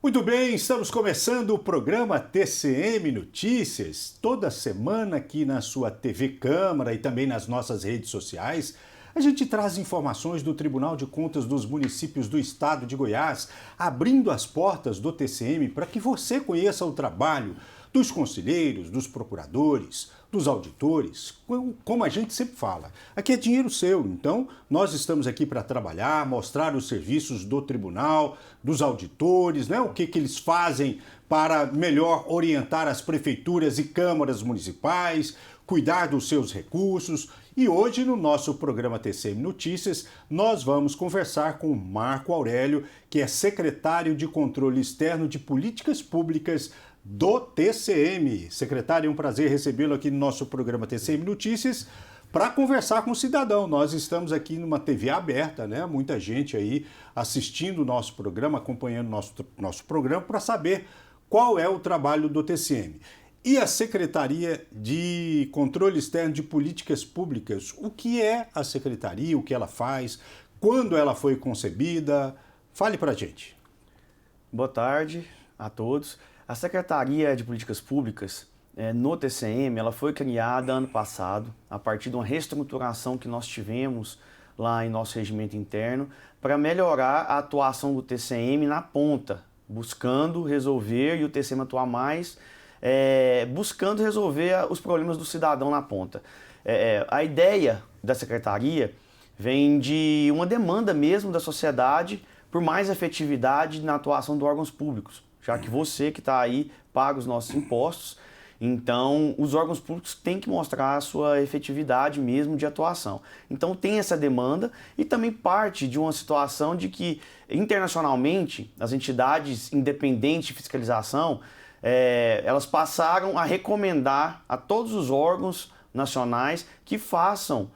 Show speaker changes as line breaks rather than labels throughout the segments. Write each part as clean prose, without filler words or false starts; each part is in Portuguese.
Muito bem, estamos começando o programa TCM Notícias. Toda semana aqui na sua TV Câmara e também nas nossas redes sociais, a gente traz informações do Tribunal de Contas dos Municípios do Estado de Goiás, abrindo as portas do TCM para que você conheça o trabalho dos conselheiros, dos procuradores, dos auditores, como a gente sempre fala. Aqui é dinheiro seu, então nós estamos aqui para trabalhar, mostrar os serviços do tribunal, dos auditores, né? O que eles fazem para melhor orientar as prefeituras e câmaras municipais, cuidar dos seus recursos. E hoje, no nosso programa TCM Notícias, nós vamos conversar com Marco Aurélio, que é secretário de Controle Externo de Políticas Públicas do TCM. Secretário, é um prazer recebê-lo aqui no nosso programa TCM Notícias para conversar com o cidadão. Nós estamos aqui numa TV aberta, né? Muita gente aí assistindo o nosso programa, acompanhando o nosso programa para saber qual é o trabalho do TCM. E a Secretaria de Controle Externo de Políticas Públicas, o que é a Secretaria, o que ela faz, quando ela foi concebida? Fale para a gente.
Boa tarde a todos. A Secretaria de Políticas Públicas, no TCM, ela foi criada ano passado, a partir de uma reestruturação que nós tivemos lá em nosso regimento interno, para melhorar a atuação do TCM na ponta, buscando resolver, e o TCM atuar mais, buscando resolver os problemas do cidadão na ponta. A ideia da Secretaria vem de uma demanda mesmo da sociedade por mais efetividade na atuação dos órgãos públicos, já que você que está aí paga os nossos impostos, então os órgãos públicos têm que mostrar a sua efetividade mesmo de atuação. Então tem essa demanda e também parte de uma situação de que internacionalmente as entidades independentes de fiscalização, elas passaram a recomendar a todos os órgãos nacionais que façam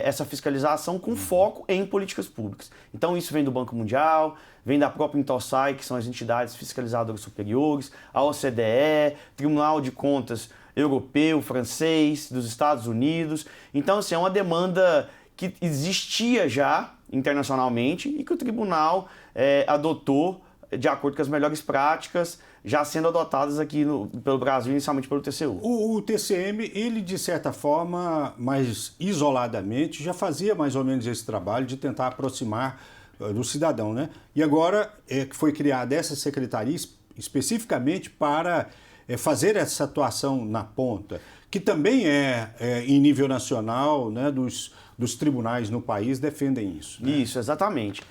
essa fiscalização com foco em políticas públicas. Então isso vem do Banco Mundial, vem da própria Intosai, que são as entidades fiscalizadoras superiores, a OCDE, Tribunal de Contas Europeu, francês, dos Estados Unidos. Então assim, é uma demanda que existia já internacionalmente e que o tribunal adotou de acordo com as melhores práticas, já sendo adotadas aqui pelo Brasil, inicialmente pelo TCU.
O TCM, ele de certa forma, mais isoladamente, já fazia mais ou menos esse trabalho de tentar aproximar do cidadão, né? E agora que foi criada essa secretaria especificamente para fazer essa atuação na ponta, que também em nível nacional, né, dos tribunais no país defendem isso. Né?
Isso, exatamente.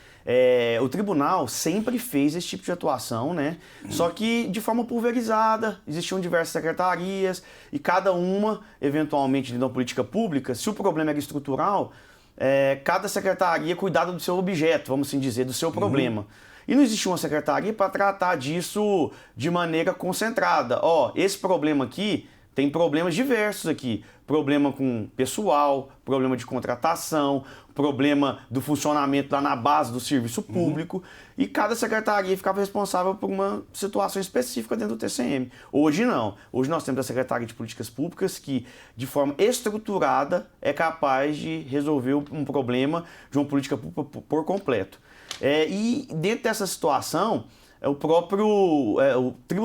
O tribunal sempre fez esse tipo de atuação, né? Só que de forma pulverizada, existiam diversas secretarias e cada uma, eventualmente, de uma política pública, se o problema era estrutural, cada secretaria cuidava do seu objeto, vamos assim dizer, do seu problema. E não existia uma secretaria para tratar disso de maneira concentrada. Esse problema aqui tem problemas diversos aqui. Problema com pessoal, problema de contratação, problema do funcionamento lá na base do serviço público. E cada secretaria ficava responsável por uma situação específica dentro do TCM. Hoje não. Hoje nós temos a Secretaria de Políticas Públicas que, de forma estruturada, é capaz de resolver um problema de uma política pública por completo. E dentro dessa situação,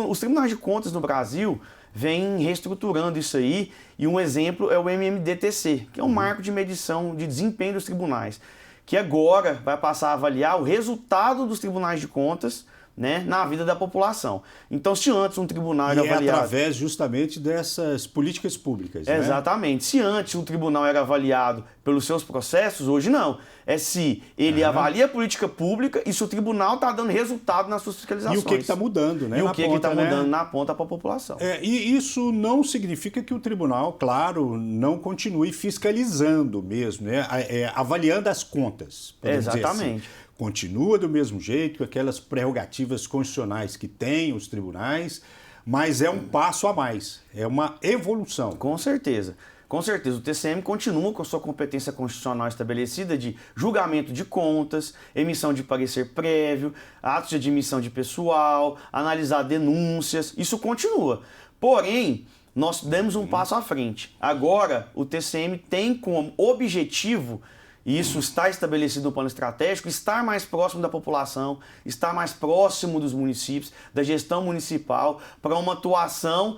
os tribunais de contas no Brasil vem reestruturando isso aí, e um exemplo é o MMDTC, que é um marco de medição de desempenho dos tribunais, que agora vai passar a avaliar o resultado dos tribunais de contas, né, na vida da população. Então, se antes um tribunal era avaliado...
através justamente dessas políticas públicas, né?
Exatamente. Se antes um tribunal era avaliado pelos seus processos, hoje não. É se ele avalia a política pública e se o tribunal está dando resultado nas suas fiscalizações.
E o que está mudando, né?
E o que está mudando na ponta para a população.
E isso não significa que o tribunal, claro, não continue fiscalizando mesmo, né? Avaliando as contas.
Exatamente.
Dizer assim. Continua do mesmo jeito, com aquelas prerrogativas constitucionais que têm os tribunais, mas é um passo a mais, é uma evolução.
Com certeza. Com certeza, o TCM continua com a sua competência constitucional estabelecida de julgamento de contas, emissão de parecer prévio, atos de admissão de pessoal, analisar denúncias, isso continua. Porém, nós demos um passo à frente. Agora, o TCM tem como objetivo Isso está estabelecido no plano estratégico, estar mais próximo da população, estar mais próximo dos municípios, da gestão municipal, para uma atuação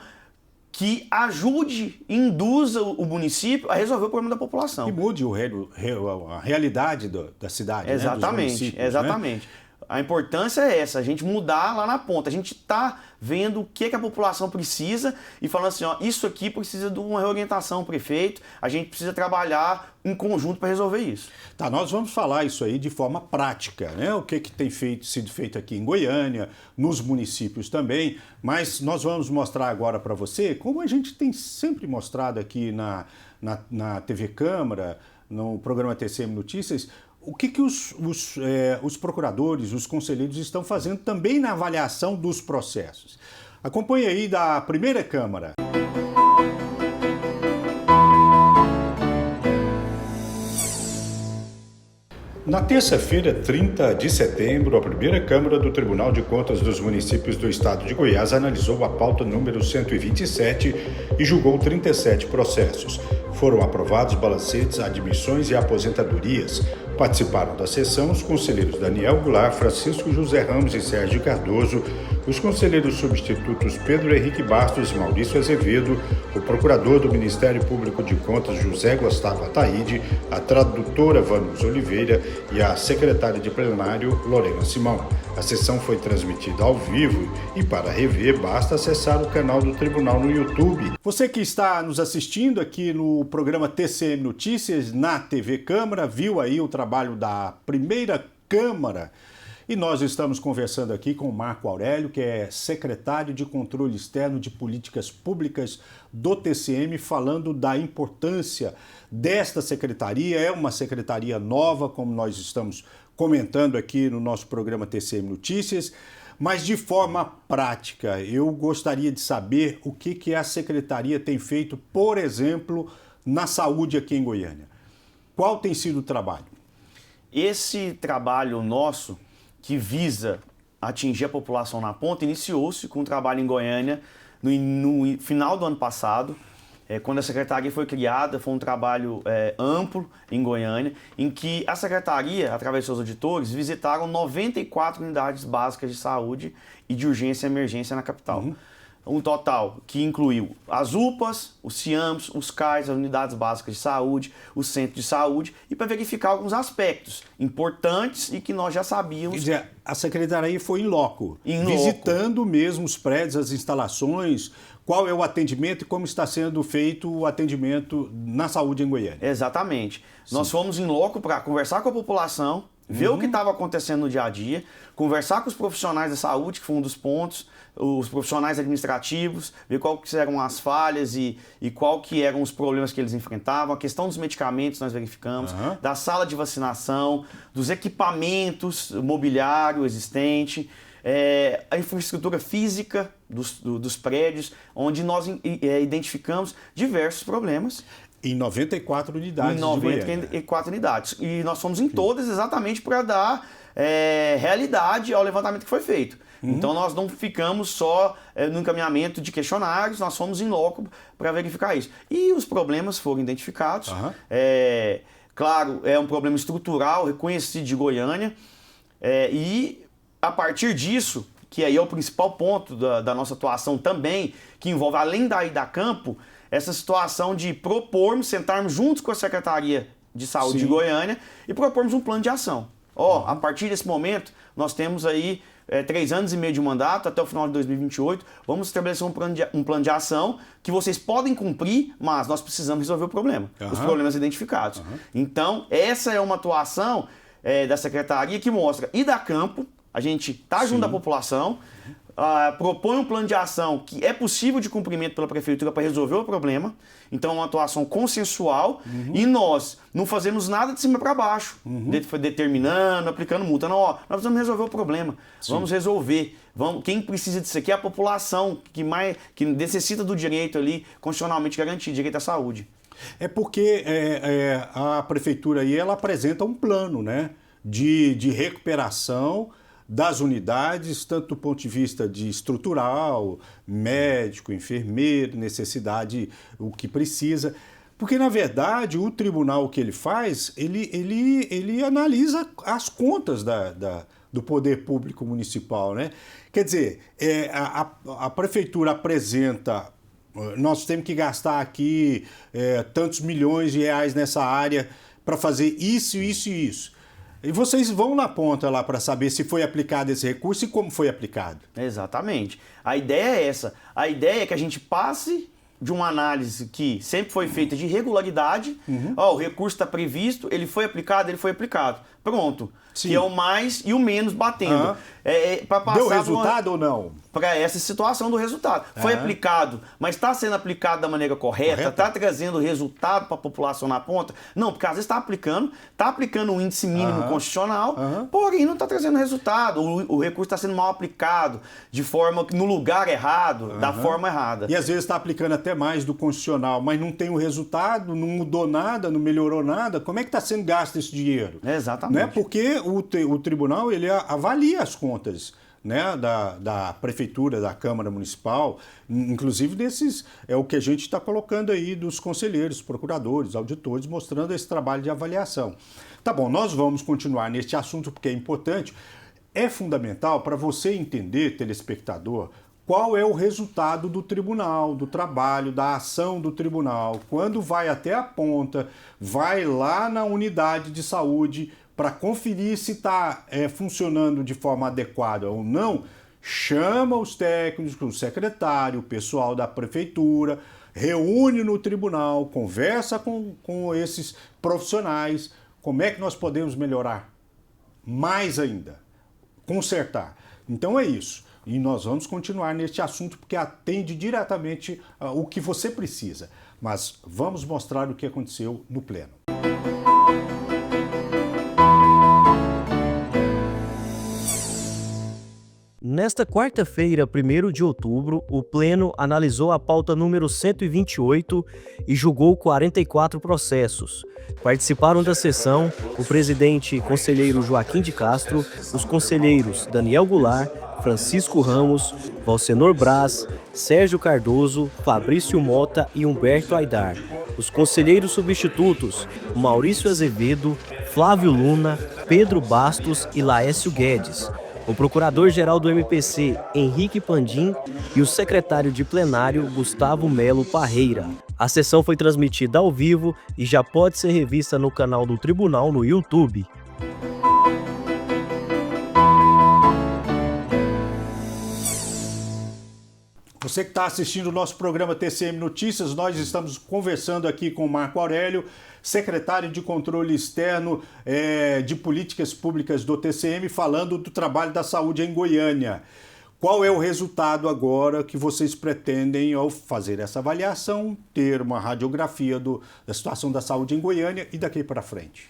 que ajude, induza o município a resolver o problema da população.
E mude a realidade da cidade,
exatamente,
né? Dos
exatamente.
Né?
A importância é essa, a gente mudar lá na ponta. A gente está vendo o que a população precisa e falando assim, ó, isso aqui precisa de uma reorientação, prefeito, a gente precisa trabalhar em conjunto para resolver isso.
Tá, nós vamos falar isso aí de forma prática, né? O que tem sido feito aqui em Goiânia, nos municípios também, mas nós vamos mostrar agora para você, como a gente tem sempre mostrado aqui na TV Câmara, no programa TCM Notícias, o que os procuradores, os conselheiros estão fazendo também na avaliação dos processos. Acompanhe aí da primeira Câmara. Na terça-feira, 30 de setembro, a primeira Câmara do Tribunal de Contas dos Municípios do Estado de Goiás analisou a pauta número 127 e julgou 37 processos. Foram aprovados balancetes, admissões e aposentadorias. Participaram da sessão os conselheiros Daniel Goulart, Francisco José Ramos e Sérgio Cardoso, os conselheiros substitutos Pedro Henrique Bastos e Maurício Azevedo, o procurador do Ministério Público de Contas José Gustavo Ataíde, a tradutora Vanus Oliveira e a secretária de plenário Lorena Simão. A sessão foi transmitida ao vivo e para rever basta acessar o canal do Tribunal no YouTube. Você que está nos assistindo aqui no programa TCM Notícias na TV Câmara, viu aí o trabalho da primeira Câmara. E nós estamos conversando aqui com o Marco Aurélio, que é secretário de Controle Externo de Políticas Públicas do TCM, falando da importância desta secretaria. É uma secretaria nova, como nós estamos comentando aqui no nosso programa TCM Notícias, mas de forma prática, eu gostaria de saber o que a secretaria tem feito, por exemplo, na saúde aqui em Goiânia. Qual tem sido o trabalho?
Esse trabalho nosso, que visa atingir a população na ponta, iniciou-se com um trabalho em Goiânia no final do ano passado, quando a secretaria foi criada. Foi um trabalho amplo em Goiânia, em que a secretaria, através de seus auditores, visitaram 94 unidades básicas de saúde e de urgência e emergência na capital. Um total que incluiu as UPAs, os CIAMs, os CAIs, as unidades básicas de saúde, o centro de saúde, e para verificar alguns aspectos importantes e que nós já sabíamos.
Quer dizer, a secretaria foi em loco, visitando mesmo os prédios, as instalações, qual é o atendimento e como está sendo feito o atendimento na saúde em Goiânia.
Exatamente. Sim. Nós fomos em loco para conversar com a população, ver o que estava acontecendo no dia a dia, conversar com os profissionais da saúde, que foi um dos pontos, os profissionais administrativos, ver qual que eram as falhas e qual que eram os problemas que eles enfrentavam. A questão dos medicamentos nós verificamos, da sala de vacinação, dos equipamentos, mobiliário existente, a infraestrutura física dos prédios, onde nós identificamos diversos problemas.
Em 94 unidades de Goiânia.
Em 94 unidades. E nós fomos em todas exatamente para dar realidade ao levantamento que foi feito. Então nós não ficamos só no encaminhamento de questionários, nós fomos em loco para verificar isso. E os problemas foram identificados. Claro, é um problema estrutural, reconhecido de Goiânia. E a partir disso, que aí é o principal ponto da nossa atuação também, que envolve, além da ida a campo, essa situação de propormos, sentarmos juntos com a Secretaria de Saúde de Goiânia e propormos um plano de ação. A partir desse momento, nós temos aí 3 anos e meio de mandato, até o final de 2028, vamos estabelecer um plano de ação que vocês podem cumprir, mas nós precisamos resolver o problema, os problemas identificados. Então, essa é uma atuação da Secretaria que mostra ir da campo, a gente está junto da população, propõe um plano de ação que é possível de cumprimento pela Prefeitura para resolver o problema. Então é uma atuação consensual e nós não fazemos nada de cima para baixo, determinando, aplicando multa. Não, nós precisamos resolver o problema, vamos resolver. Quem precisa disso aqui é a população que necessita do direito ali constitucionalmente garantido, direito à saúde.
É porque a Prefeitura aí, ela apresenta um plano, né, de recuperação das unidades, tanto do ponto de vista de estrutural, médico, enfermeiro, necessidade, o que precisa. Porque, na verdade, o tribunal, o que ele faz, ele analisa as contas do poder público municipal, né? Quer dizer, a prefeitura apresenta, nós temos que gastar aqui tantos milhões de reais nessa área para fazer isso, isso e isso. E vocês vão na ponta lá para saber se foi aplicado esse recurso e como foi aplicado.
Exatamente. A ideia é essa. A ideia é que a gente passe de uma análise que sempre foi feita de regularidade. O recurso está previsto, ele foi aplicado. Pronto.
Sim.
Que é o mais e o menos batendo.
Deu resultado ou não?
Para essa situação do resultado. Foi aplicado, mas está sendo aplicado da maneira correta? Está trazendo resultado para a população na ponta? Não, porque às vezes está aplicando um índice mínimo constitucional, porém não está trazendo resultado. O recurso está sendo mal aplicado, de forma que no lugar errado, da forma errada.
E às vezes está aplicando até mais do constitucional, mas não tem o resultado, não mudou nada, não melhorou nada. Como é que está sendo gasto esse dinheiro?
Exatamente.
Né? Porque o tribunal ele avalia as contas, né, da prefeitura, da Câmara Municipal, inclusive desses, é o que a gente está colocando aí dos conselheiros, procuradores, auditores, mostrando esse trabalho de avaliação. Tá bom, nós vamos continuar neste assunto porque é importante. É fundamental para você entender, telespectador, qual é o resultado do tribunal, do trabalho, da ação do tribunal. Quando vai até a ponta, vai lá na unidade de saúde para conferir se está funcionando de forma adequada ou não, chama os técnicos, o secretário, o pessoal da prefeitura, reúne no tribunal, conversa com esses profissionais, como é que nós podemos melhorar mais ainda, consertar. Então é isso. E nós vamos continuar neste assunto porque atende diretamente o que você precisa. Mas vamos mostrar o que aconteceu no Pleno.
Nesta quarta-feira, 1º de outubro, o Pleno analisou a pauta número 128 e julgou 44 processos. Participaram da sessão o presidente conselheiro Joaquim de Castro, os conselheiros Daniel Goulart, Francisco Ramos, Valcenor Braz, Sérgio Cardoso, Fabrício Mota e Humberto Aidar. Os conselheiros substitutos Maurício Azevedo, Flávio Luna, Pedro Bastos e Laécio Guedes. O procurador-geral do MPC, Henrique Pandim, e o secretário de plenário, Gustavo Melo Parreira. A sessão foi transmitida ao vivo e já pode ser revista no canal do Tribunal no YouTube.
Você que está assistindo o nosso programa TCM Notícias, nós estamos conversando aqui com o Marco Aurélio, secretário de Controle Externo de Políticas Públicas do TCM, falando do trabalho da saúde em Goiânia. Qual é o resultado agora que vocês pretendem, ao fazer essa avaliação, ter uma radiografia da situação da saúde em Goiânia e daqui para frente?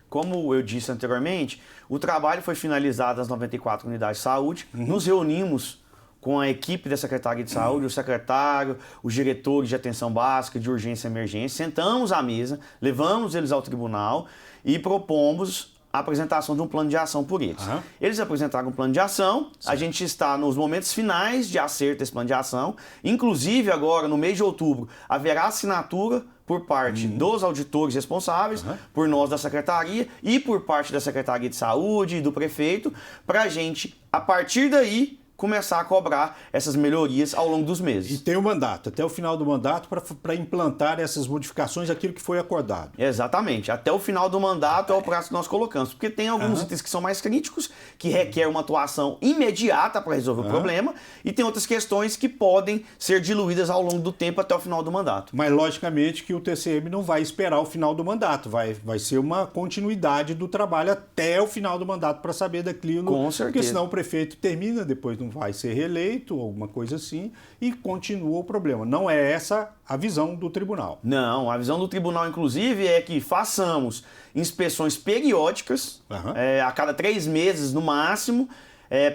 Como eu disse anteriormente, o trabalho foi finalizado nas 94 unidades de saúde, nos reunimos com a equipe da Secretaria de Saúde, o secretário, os diretores de atenção básica, de urgência e emergência, sentamos à mesa, levamos eles ao tribunal e propomos a apresentação de um plano de ação por eles. Eles apresentaram um plano de ação, a gente está nos momentos finais de acerto desse plano de ação, inclusive agora no mês de outubro haverá assinatura por parte dos auditores responsáveis, por nós da Secretaria e por parte da Secretaria de Saúde e do prefeito, para a gente, a partir daí, começar a cobrar essas melhorias ao longo dos meses.
E tem o mandato, até o final do mandato, para implantar essas modificações, aquilo que foi acordado.
Exatamente. Até o final do mandato é o prazo que nós colocamos. Porque tem alguns itens que são mais críticos, que requer uma atuação imediata para resolver o problema, e tem outras questões que podem ser diluídas ao longo do tempo até o final do mandato.
Mas, logicamente, que o TCM não vai esperar o final do mandato. Vai ser uma continuidade do trabalho até o final do mandato para saber daquilo.
Com certeza.
Porque senão o prefeito termina, depois não vai ser reeleito, alguma coisa assim, e continua o problema. Não é essa a visão do tribunal.
Não, a visão do tribunal, inclusive, é que façamos inspeções periódicas, a cada 3 meses no máximo,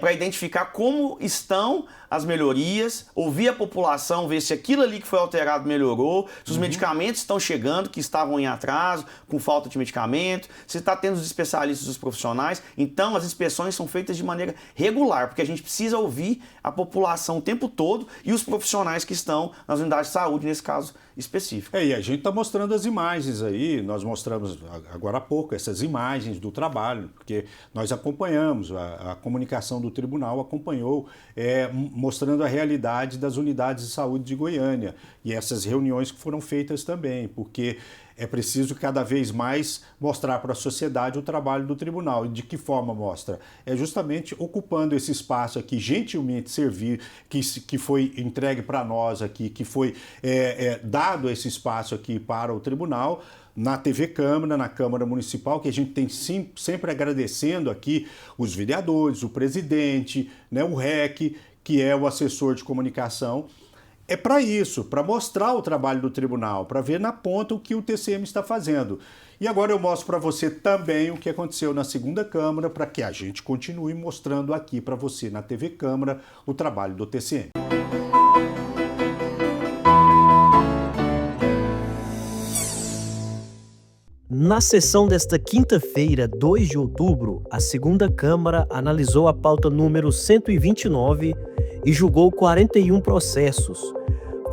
para identificar como estão as melhorias, ouvir a população, ver se aquilo ali que foi alterado melhorou, se os medicamentos estão chegando, que estavam em atraso, com falta de medicamento, se está tendo os especialistas, os profissionais. Então, as inspeções são feitas de maneira regular, porque a gente precisa ouvir a população o tempo todo e os profissionais que estão nas unidades de saúde, nesse caso, específico.
E a gente está mostrando as imagens aí, nós mostramos agora há pouco essas imagens do trabalho, porque nós acompanhamos, a comunicação do tribunal acompanhou, mostrando a realidade das unidades de saúde de Goiânia e essas reuniões que foram feitas também, porque é preciso cada vez mais mostrar para a sociedade o trabalho do tribunal. E de que forma mostra? É justamente ocupando esse espaço aqui, gentilmente que foi entregue para nós aqui, que foi dado esse espaço aqui para o tribunal, na TV Câmara, na Câmara Municipal, que a gente tem sempre agradecendo aqui os vereadores, o presidente, né, o REC, que é o assessor de comunicação. É para isso, para mostrar o trabalho do tribunal, para ver na ponta o que o TCM está fazendo. E agora eu mostro para você também o que aconteceu na segunda Câmara, para que a gente continue mostrando aqui para você na TV Câmara o trabalho do TCM.
Na sessão desta quinta-feira, 2 de outubro, a segunda Câmara analisou a pauta número 129 e julgou 41 processos.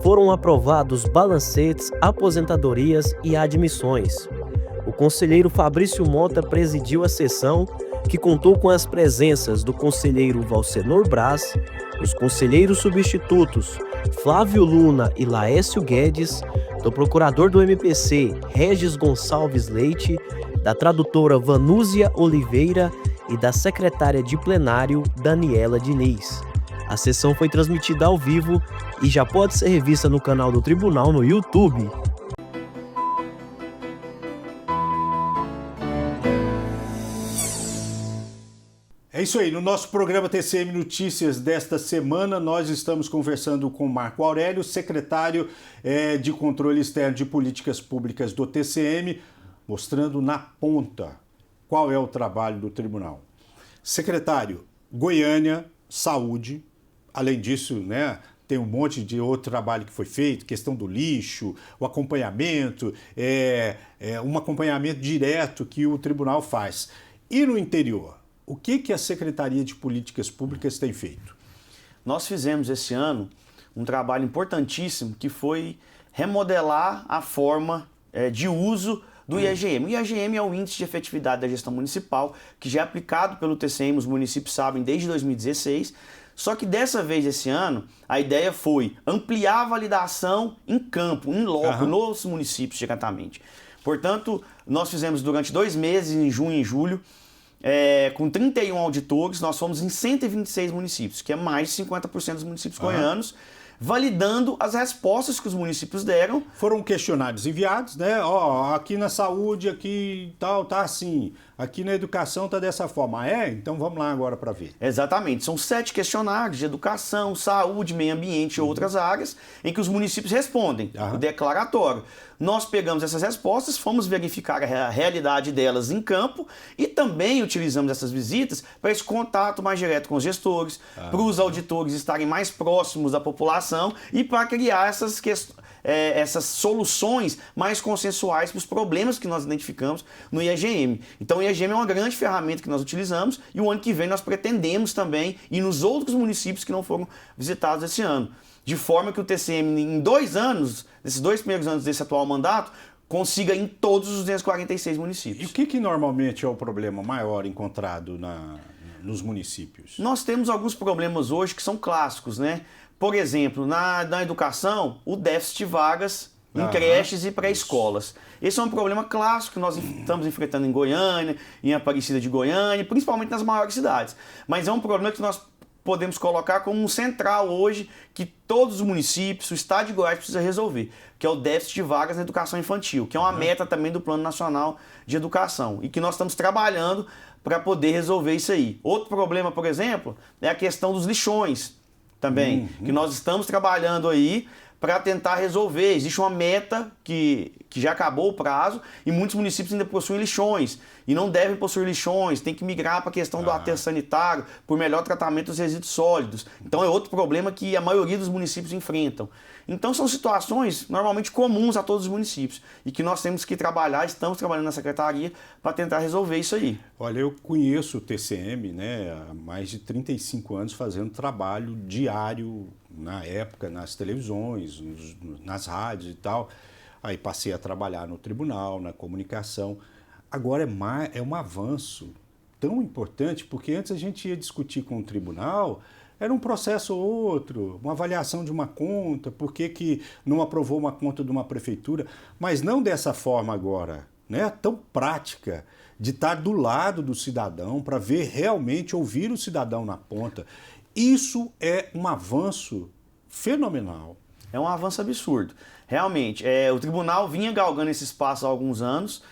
Foram aprovados balancetes, aposentadorias e admissões. O conselheiro Fabrício Mota presidiu a sessão, que contou com as presenças do conselheiro Valcenor Braz, os conselheiros substitutos Flávio Luna e Laécio Guedes, do procurador do MPC Regis Gonçalves Leite, da tradutora Vanúzia Oliveira e da secretária de plenário Daniela Diniz. A sessão foi transmitida ao vivo e já pode ser revista no canal do Tribunal no YouTube.
É isso aí, no nosso programa TCM Notícias desta semana, nós estamos conversando com Marco Aurélio, secretário de Controle Externo de Políticas Públicas do TCM, mostrando na ponta qual é o trabalho do tribunal. Secretário, Goiânia, saúde, além disso, né, tem um monte de outro trabalho que foi feito, questão do lixo, o acompanhamento, um acompanhamento direto que o tribunal faz. E no interior? O que a Secretaria de Políticas Públicas tem feito?
Nós fizemos esse ano um trabalho importantíssimo que foi remodelar a forma de uso do IEGM. O IEGM é o Índice de Efetividade da Gestão Municipal, que já é aplicado pelo TCM, os municípios sabem, desde 2016. Só que dessa vez, esse ano, a ideia foi ampliar a validação em campo, em loco, nos municípios diretamente. Portanto, nós fizemos durante 2 meses, em junho e julho, com 31 auditores, nós fomos em 126 municípios, que é mais de 50% dos municípios goianos, validando as respostas que os municípios deram.
Foram questionários enviados, né? Aqui na saúde, aqui tal, tá assim. Aqui na educação tá dessa forma. Então vamos lá agora para ver.
Exatamente. São 7 questionários de educação, saúde, meio ambiente e outras áreas, em que os municípios respondem o declaratório. Nós pegamos essas respostas, fomos verificar a realidade delas em campo e também utilizamos essas visitas para esse contato mais direto com os gestores, para os auditores estarem mais próximos da população e para criar essas soluções mais consensuais para os problemas que nós identificamos no IEGM. Então o IEGM é uma grande ferramenta que nós utilizamos e o ano que vem nós pretendemos também ir nos outros municípios que não foram visitados esse ano. De forma que o TCM, em 2 anos, nesses 2 primeiros anos desse atual mandato, consiga em todos os 246 municípios.
E o que normalmente é o problema maior encontrado nos municípios?
Nós temos alguns problemas hoje que são clássicos, né? Por exemplo, na educação, o déficit de vagas em creches e pré-escolas. Esse é um problema clássico que nós estamos enfrentando em Goiânia, em Aparecida de Goiânia, principalmente nas maiores cidades. Mas é um problema que nós podemos colocar como um central hoje que todos os municípios, o estado de Goiás precisa resolver, que é o déficit de vagas na educação infantil, que é uma meta também do Plano Nacional de Educação e que nós estamos trabalhando para poder resolver isso aí. Outro problema, por exemplo, é a questão dos lixões também, que nós estamos trabalhando aí para tentar resolver. Existe uma meta que já acabou o prazo e muitos municípios ainda possuem lixões e não devem possuir lixões, tem que migrar para a questão do aterro sanitário por melhor tratamento dos resíduos sólidos. Então é outro problema que a maioria dos municípios enfrentam. Então são situações normalmente comuns a todos os municípios e que nós temos que trabalhar, estamos trabalhando na Secretaria para tentar resolver isso aí.
Olha, eu conheço o TCM, né, há mais de 35 anos fazendo trabalho diário, na época, nas televisões, nas rádios e tal. Aí passei a trabalhar no tribunal, na comunicação. Agora é um avanço tão importante, porque antes a gente ia discutir com o tribunal, era um processo ou outro, uma avaliação de uma conta, por que não aprovou uma conta de uma prefeitura, mas não dessa forma agora, né? Tão prática, de estar do lado do cidadão, para ver realmente, ouvir o cidadão na ponta. Isso é um avanço fenomenal.
É um avanço absurdo. Realmente, o tribunal vinha galgando esse espaço há alguns anos.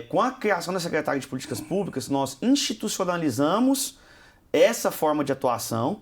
Com a criação da Secretaria de Políticas Públicas, nós institucionalizamos essa forma de atuação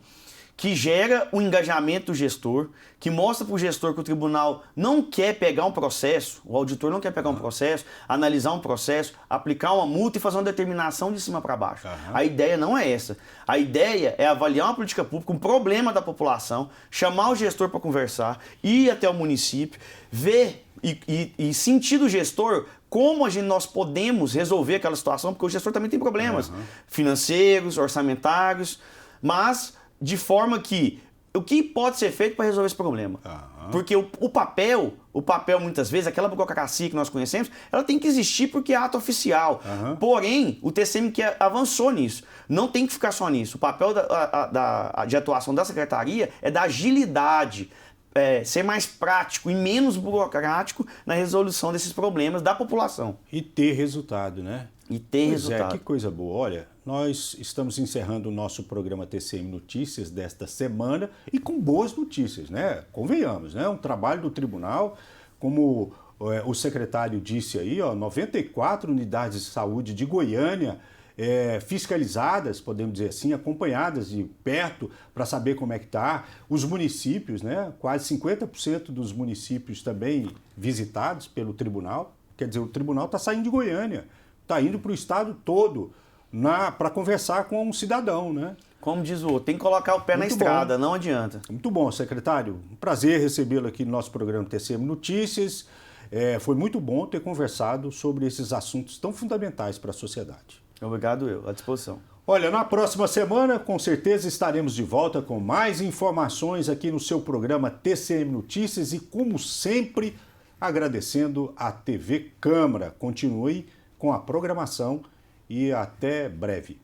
que gera o engajamento do gestor, que mostra para o gestor que o tribunal não quer pegar um processo, o auditor não quer pegar um processo, analisar um processo, aplicar uma multa e fazer uma determinação de cima para baixo. A ideia não é essa. A ideia é avaliar uma política pública, um problema da população, chamar o gestor para conversar, ir até o município, ver e sentir do gestor como nós podemos resolver aquela situação, porque o gestor também tem problemas financeiros, orçamentários, mas de forma que o que pode ser feito para resolver esse problema? Porque o papel muitas vezes, aquela burocracia que nós conhecemos, ela tem que existir porque é ato oficial. Porém, o TCM que avançou nisso. Não tem que ficar só nisso. O papel de atuação da secretaria é da agilidade, ser mais prático e menos burocrático na resolução desses problemas da população.
E ter resultado, né?
E ter resultado.
Que coisa boa. Olha, nós estamos encerrando o nosso programa TCM Notícias desta semana e com boas notícias, né? Convenhamos, né? Um trabalho do tribunal, como o secretário disse aí, 94 unidades de saúde de Goiânia fiscalizadas, podemos dizer assim, acompanhadas de perto para saber como é que está. Os municípios, né? Quase 50% dos municípios também visitados pelo tribunal. Quer dizer, o tribunal está saindo de Goiânia, está indo para o estado todo para conversar com um cidadão, né?
Como diz o outro, tem que colocar o pé na estrada, não adianta.
Muito bom, secretário. Um prazer recebê-lo aqui no nosso programa TCM Notícias. Foi muito bom ter conversado sobre esses assuntos tão fundamentais para a sociedade.
Obrigado, à disposição.
Olha, na próxima semana, com certeza estaremos de volta com mais informações aqui no seu programa TCM Notícias e, como sempre, agradecendo a TV Câmara. Continue com a programação e até breve.